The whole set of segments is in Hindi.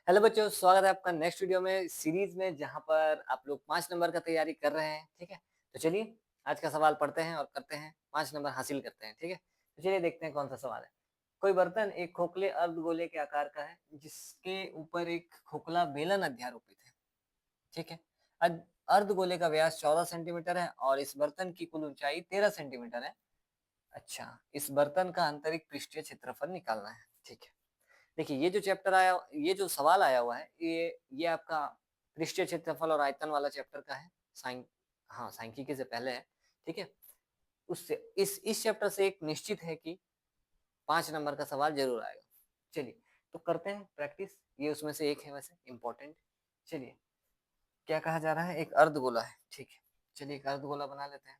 हेलो बच्चों, स्वागत है आपका नेक्स्ट वीडियो में सीरीज में, जहां पर आप लोग 5 नंबर का तैयारी कर रहे हैं। ठीक है, तो चलिए आज का सवाल पढ़ते हैं और करते हैं, 5 नंबर हासिल करते हैं। ठीक है, तो चलिए देखते हैं कौन सा सवाल है। कोई बर्तन एक खोखले अर्धगोले के आकार का है, जिसके ऊपर एक खोखला बेलन अध्यारोपित है। ठीक है, अर्धगोले का व्यास 14 सेंटीमीटर है और इस बर्तन की कुल ऊंचाई 13 सेंटीमीटर है। अच्छा, इस बर्तन का आंतरिक पृष्ठीय क्षेत्रफल निकालना है। ठीक है, देखिए ये जो चैप्टर आया, ये जो सवाल आया हुआ है, ये आपका पृष्ठीय क्षेत्रफल और आयतन वाला चैप्टर का है। साइन हाँ, सांख्यिकी से पहले है। ठीक है, उससे इस चैप्टर से एक निश्चित है कि 5 नंबर का सवाल जरूर आएगा। चलिए तो करते हैं प्रैक्टिस, ये उसमें से एक है वैसे इम्पोर्टेंट। चलिए, क्या कहा जा रहा है, एक अर्धगोला है। ठीक है, चलिए एक अर्धगोला बना लेते हैं।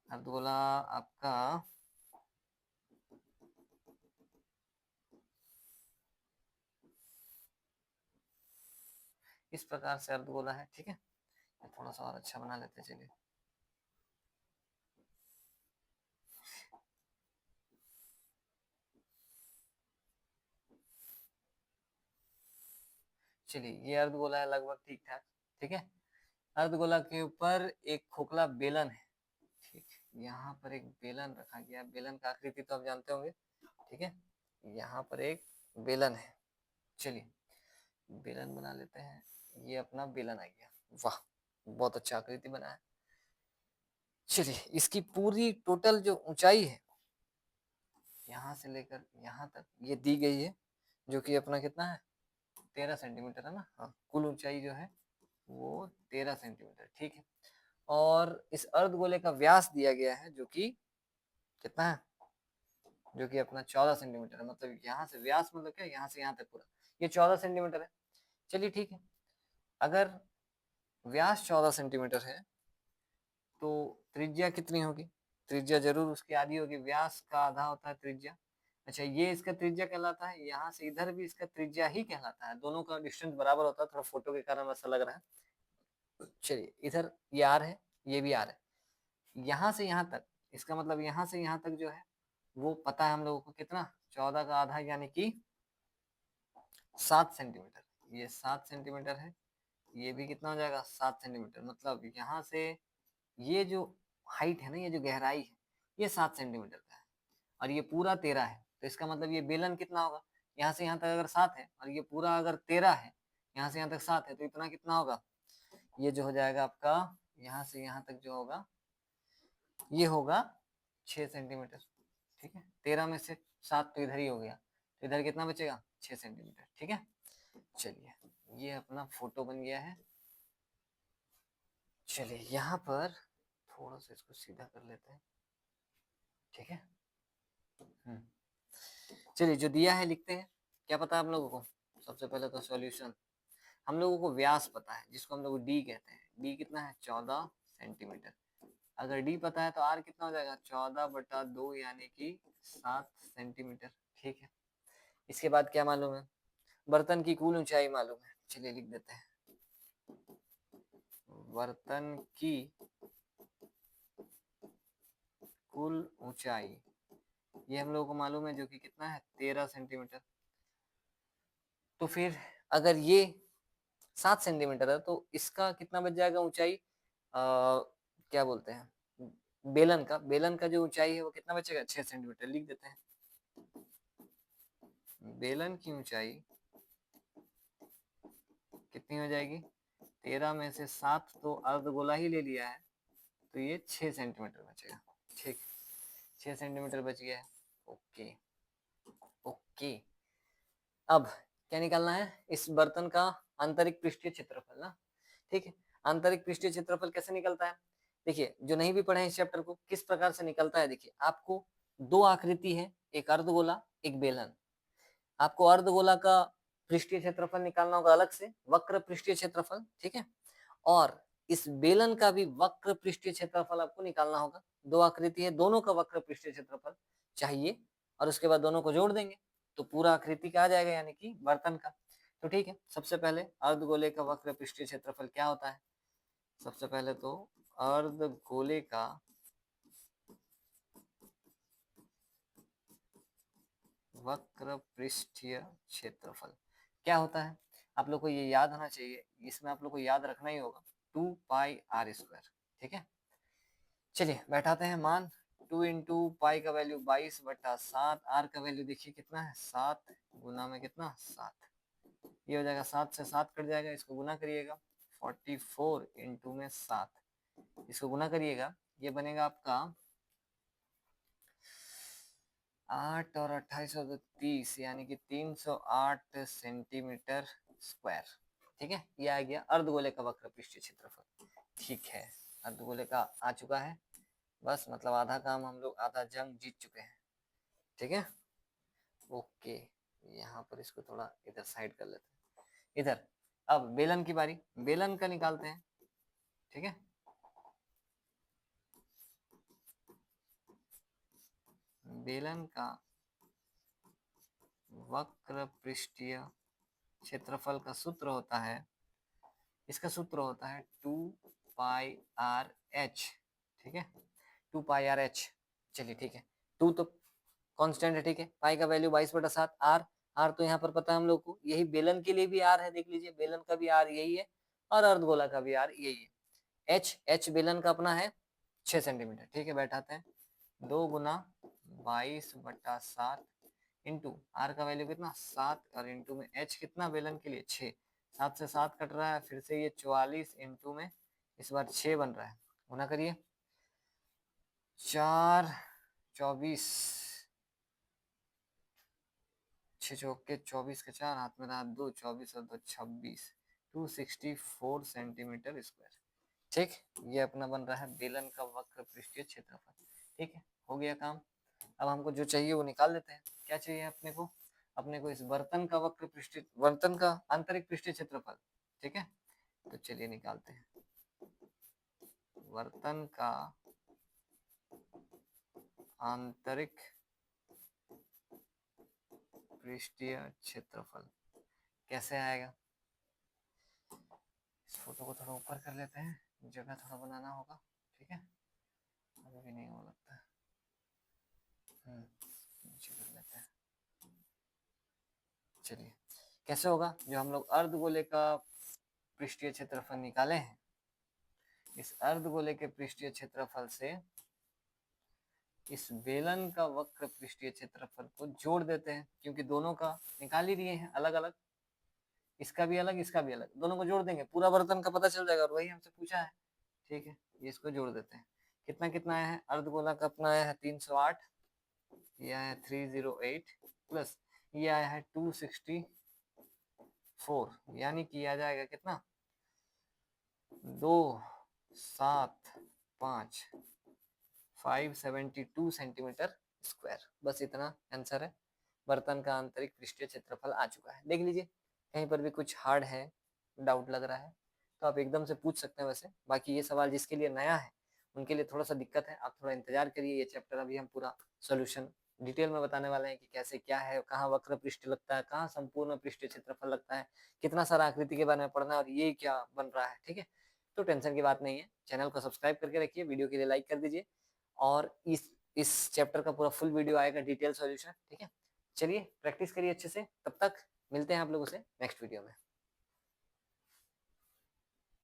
अर्धगोला आपका इस प्रकार से अर्धगोला है। ठीक है, थोड़ा सा और अच्छा बना लेते हैं। चलिए, चलिए ये अर्धगोला है लगभग ठीक ठाक। ठीक है, अर्धगोला के ऊपर एक खोखला बेलन है। ठीक, यहाँ पर एक बेलन रखा गया। बेलन का आकृति तो आप जानते होंगे। ठीक है, यहाँ पर एक बेलन है। चलिए बेलन बना लेते हैं। ये अपना बेलन आ गया। वाह, बहुत अच्छा आकृति बना है। चलिए, इसकी पूरी टोटल जो ऊंचाई है, यहाँ से लेकर यहाँ तक ये दी गई है, जो कि अपना कितना है, 13 सेंटीमीटर है ना। हाँ, कुल ऊंचाई जो है वो 13 सेंटीमीटर। ठीक है, और इस अर्धगोले का व्यास दिया गया है, जो कि कितना है, जो कि अपना 14 सेंटीमीटर है। मतलब यहाँ से व्यास मतलब क्या, यहाँ से यहाँ तक पूरा ये 14 सेंटीमीटर है। चलिए ठीक है, अगर व्यास 14 सेंटीमीटर है तो त्रिज्या कितनी होगी? त्रिज्या जरूर उसकी आधी होगी। व्यास का आधा होता है त्रिज्या। अच्छा, ये इसका त्रिज्या कहलाता है। यहाँ से इधर भी इसका त्रिज्या ही कहलाता है। दोनों का डिस्टेंस बराबर होता है। थोड़ा फोटो के कारण ऐसा लग रहा है। चलिए, इधर ये आर है, ये भी आर है। यहाँ से यहाँ तक, इसका मतलब यहाँ से यहाँ तक जो है वो पता है हम लोगों को कितना, 14 का आधा यानी कि 7 सेंटीमीटर। ये 7 सेंटीमीटर है। ये भी कितना हो जाएगा, 7 सेंटीमीटर। मतलब यहाँ से ये जो हाइट है ना, ये जो गहराई है, ये 7 सेंटीमीटर का है और ये पूरा 13 है। तो इसका मतलब ये बेलन कितना होगा, यहाँ से यहाँ तक अगर 7 है और ये पूरा अगर 13 है, यहाँ से यहाँ तक 7 है, तो इतना कितना होगा, ये जो हो जाएगा आपका, यहाँ से यहाँ तक जो होगा ये होगा 6 सेंटीमीटर। ठीक है, 13 में से 7 तो इधर ही हो गया, तो इधर कितना बचेगा, 6 सेंटीमीटर। ठीक है, चलिए ये अपना फोटो बन गया है। चलिए यहाँ पर थोड़ा सा इसको सीधा कर लेते हैं। ठीक है, चलिए जो दिया है लिखते हैं। क्या पता है आप लोगों को? सबसे पहले तो सॉल्यूशन, हम लोगों को व्यास पता है, जिसको हम लोग डी कहते हैं। डी कितना है, 14 सेंटीमीटर। अगर डी पता है तो आर कितना हो जाएगा, 14/2 यानी कि 7 सेंटीमीटर। ठीक है, इसके बाद क्या मालूम है, बर्तन की कुल ऊंचाई मालूम है। चलिए लिख देते हैं, बर्तन की कुल ऊंचाई, ये हम लोगों को मालूम है, जो कि कितना है, 13 सेंटीमीटर। तो फिर अगर ये 7 सेंटीमीटर है तो इसका कितना बच जाएगा ऊंचाई, क्या बोलते हैं, बेलन का जो ऊंचाई है वो कितना बचेगा, 6 सेंटीमीटर। लिख देते हैं, बेलन की ऊंचाई कितनी हो जाएगी, 13 में से 7 तो अर्धगोला ही ले लिया है, तो ये 6 सेंटीमीटर बचेगा। ठीक, 6 सेंटीमीटर बच गया है। ओके ओके, अब क्या निकालना है, इस बर्तन का आंतरिक पृष्ठीय क्षेत्रफल ना। ठीक है, आंतरिक पृष्ठीय क्षेत्रफल कैसे निकलता है, देखिए जो नहीं भी पढ़े इस चैप्टर को, किस प्रकार से निकलता है। देखिए आपको दो आकृति है, एक अर्धगोला एक बेलन। आपको अर्धगोला का पृष्ठीय क्षेत्रफल निकालना होगा अलग से, वक्र पृष्ठीय क्षेत्रफल। ठीक है, और इस बेलन का भी वक्र पृष्ठीय क्षेत्रफल आपको निकालना होगा। दो आकृति है, दोनों का वक्र पृष्ठीय क्षेत्रफल चाहिए, और उसके बाद दोनों को जोड़ देंगे तो पूरा आकृति का आ जाएगा, यानी कि बर्तन का। तो ठीक है, सबसे पहले अर्धगोले का वक्र पृष्ठीय क्षेत्रफल क्या होता है, सबसे पहले तो अर्धगोले का वक्र पृष्ठीय क्षेत्रफल, क्या होता है आप लोग को ये याद होना चाहिए, इसमें आप लोग को याद रखना ही होगा 2πr²। ठीक है, चलिए बैठाते हैं मान। 2 इंटू पाई का वैल्यू 22/7, आर का वैल्यू देखिए कितना है 7 गुना में कितना 7, ये हो जाएगा 7 से 7 कट जाएगा, इसको गुना करिएगा 44 इंटू में 7, इसको गुना करिएगा, ये बनेगा आपका 8 और 28 और 30 यानी कि 308 सेंटीमीटर स्क्वायर। ठीक है, ये आ गया अर्धगोले का वक्र पृष्ठीय क्षेत्रफल। ठीक है, अर्धगोले का आ चुका है, बस मतलब आधा काम हम लोग, आधा जंग जीत चुके हैं। ठीक है, ओके, यहाँ पर इसको थोड़ा इधर साइड कर लेते हैं। इधर अब बेलन की बारी, बेलन का निकालते हैं। ठीक है, बेलन का वक्र पृष्ठीय क्षेत्रफल का सूत्र होता है, इसका सूत्र होता है 2πrh। ठीक है, 2πrh। चलिए ठीक है, 2 तो कांस्टेंट है, ठीक है, पाई का वैल्यू 22/7, आर, आर तो यहाँ पर पता है हम लोग को, यही बेलन के लिए भी आर है, देख लीजिए बेलन का भी आर यही है और अर्धगोला का भी आर यही है। एच, एच बेलन का अपना है 6 सेंटीमीटर। ठीक है, बैठाते हैं 2 गुना 22/7 इंटू आर का वैल्यू कितना 7 और इंटू में एच कितना बेलन के लिए 6, 7 से 7 कट रहा है, फिर से ये 44 इंटू में इस बार 6 बन रहा है, गुना करिए 4 24 6 चौके 24 के 4, हाथ में रहा 2, 24 और 2 26, 264 सेंटीमीटर स्क्वायर। ठीक, ये अपना बन रहा है बेलन का वक्र पृष्ठीय क्षेत्रफल। ठीक है, हो गया काम। अब हमको जो चाहिए वो निकाल लेते हैं। क्या चाहिए अपने को? अपने को इस बर्तन का वक्र पृष्ठीय, बर्तन का आंतरिक पृष्ठीय क्षेत्रफल। ठीक है, तो चलिए निकालते हैं। बर्तन का आंतरिक पृष्ठीय क्षेत्रफल कैसे आएगा? इस फोटो को थोड़ा ऊपर कर लेते हैं, जगह थोड़ा बनाना होगा। ठीक है, अभी भी नहीं हो लगता है, नीचे कर लेते हैं। चलिए, कैसे होगा? जो हम लोग अर्धगोले का पृष्ठीय क्षेत्रफल निकाले हैं, इस अर्धगोले के पृष्ठीय क्षेत्रफल से इस बेलन का वक्र पृष्ठीय क्षेत्रफल को जोड़ देते हैं, क्योंकि दोनों का निकाल ही दिए हैं अलग अलग, इसका भी अलग इसका भी अलग, दोनों को जोड़ देंगे पूरा बर्तन का पता चल जाएगा, और वही हमसे पूछा है। ठीक है, ये इसको जोड़ देते हैं। कितना कितना आया है? अर्धगोला का अपना आया है 308, ये आया है 308 प्लस ये आया है 264, यानी कि आ जाएगा कितना 275 572 सेंटीमीटर स्क्वायर। बस इतना आंसर है। बर्तन का आंतरिक पृष्ठीय क्षेत्रफल आ चुका है। देख लीजिए कहीं पर भी कुछ हार्ड है, डाउट लग रहा है तो आप एकदम से पूछ सकते हैं। वैसे बाकी ये सवाल जिसके लिए नया है उनके लिए थोड़ा सा दिक्कत है, आप थोड़ा इंतजार करिए। ये चैप्टर अभी हम पूरा सोल्यूशन डिटेल में बताने वाले हैं कि कैसे क्या है, कहाँ वक्र पृष्ठ लगता है, कहाँ संपूर्ण पृष्ठीय क्षेत्रफल लगता है, कितना सारा आकृति के बारे में पढ़ना है और ये क्या बन रहा है। ठीक है, तो टेंशन की बात नहीं है। चैनल को सब्सक्राइब करके रखिए, वीडियो के लिए लाइक कर दीजिए, और इस चैप्टर का पूरा फुल वीडियो आएगा, डिटेल सॉल्यूशन। ठीक है, चलिए प्रैक्टिस करिए अच्छे से। तब तक मिलते हैं आप लोगों से नेक्स्ट वीडियो में।